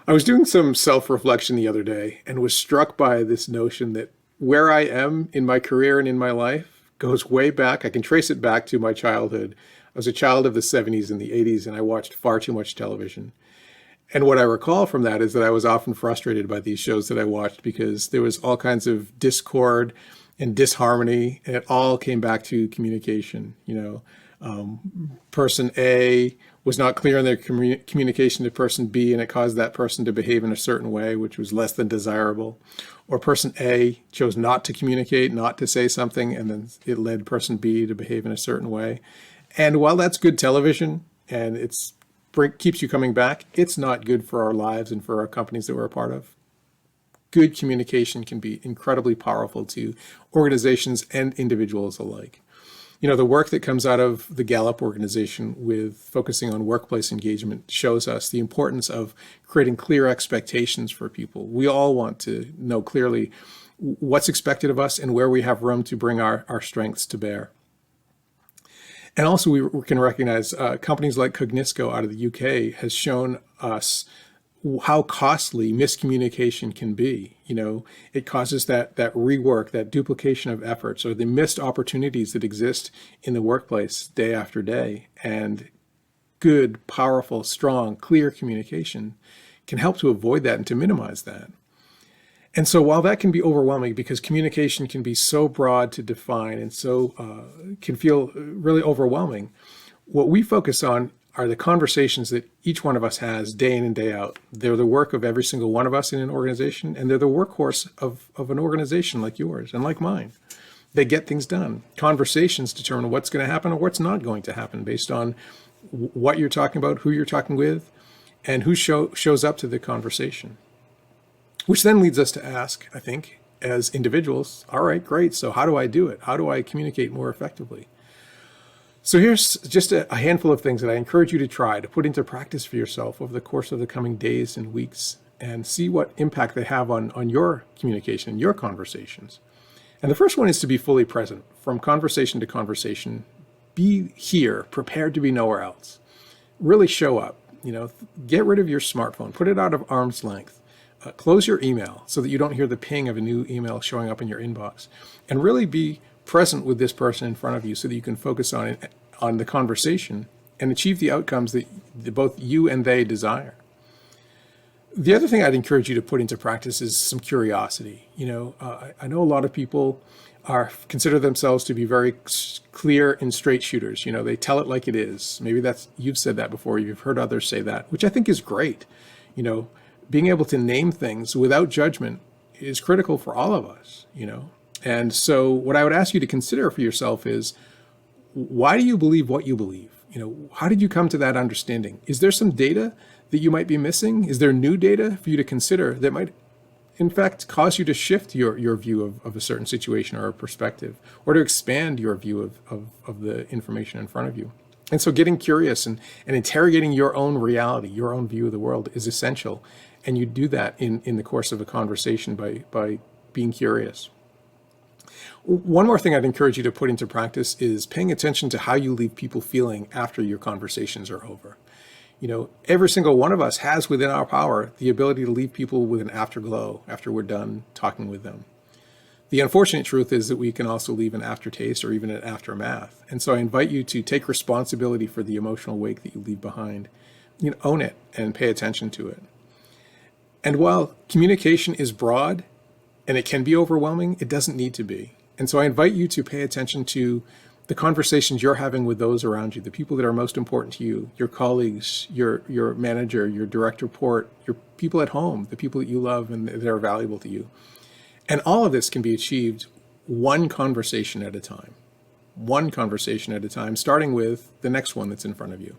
I was doing some self-reflection the other day and was struck by this notion that where I am in my career and in my life goes way back. I can trace it back to my childhood. I was a child of the 70s and the 80s, and I watched far too much television. And what I recall from that is that I was often frustrated by these shows that I watched because there was all kinds of discord and disharmony, and it all came back to communication. Person A was not clear in their communication to person B, and it caused that person to behave in a certain way, which was less than desirable. Or person A chose not to communicate, not to say something, and then it led person B to behave in a certain way. And while that's good television and keeps you coming back, it's not good for our lives and for our companies that we're a part of. Good communication can be incredibly powerful to organizations and individuals alike. The work that comes out of the Gallup organization with focusing on workplace engagement shows us the importance of creating clear expectations for people. We all want to know clearly what's expected of us and where we have room to bring our strengths to bear. And also we can recognize companies like Cognisco out of the UK has shown us how costly miscommunication can be. It causes that rework, that duplication of efforts, or the missed opportunities that exist in the workplace day after day. And good, powerful, strong, clear communication can help to avoid that and to minimize that. And so while that can be overwhelming because communication can be so broad to define and so can feel really overwhelming, what we focus on are the conversations that each one of us has day in and day out. They're the work of every single one of us in an organization, and they're the workhorse of an organization like yours and like mine. They get things done. Conversations determine what's going to happen or what's not going to happen based on what you're talking about, who you're talking with, and who shows up to the conversation. Which then leads us to ask, I think, as individuals, all right, great, so how do I do it? How do I communicate more effectively? So here's just a handful of things that I encourage you to try to put into practice for yourself over the course of the coming days and weeks and see what impact they have on your communication and your conversations. And the first one is to be fully present from conversation to conversation. Be here, prepared to be nowhere else. Really show up. Get rid of your smartphone, put it out of arm's length. Close your email so that you don't hear the ping of a new email showing up in your inbox. And really be present with this person in front of you so that you can focus on the conversation and achieve the outcomes that both you and they desire. The other thing I'd encourage you to put into practice is some curiosity. I know a lot of people consider themselves to be very clear and straight shooters. They tell it like it is. Maybe you've said that before. You've heard others say that, which I think is great. Being able to name things without judgment is critical for all of us. And so what I would ask you to consider for yourself is, why do you believe what you believe? How did you come to that understanding? Is there some data that you might be missing? Is there new data for you to consider that might, in fact, cause you to shift your view of a certain situation or a perspective, or to expand your view of the information in front of you? And so getting curious and interrogating your own reality, your own view of the world is essential. And you do that in the course of a conversation by being curious. One more thing I'd encourage you to put into practice is paying attention to how you leave people feeling after your conversations are over. Every single one of us has within our power the ability to leave people with an afterglow after we're done talking with them. The unfortunate truth is that we can also leave an aftertaste or even an aftermath. And so I invite you to take responsibility for the emotional wake that you leave behind. Own it and pay attention to it. And while communication is broad and it can be overwhelming, it doesn't need to be. And so I invite you to pay attention to the conversations you're having with those around you, the people that are most important to you, your colleagues, your manager, your direct report, your people at home, the people that you love and that are valuable to you. And all of this can be achieved one conversation at a time, starting with the next one that's in front of you.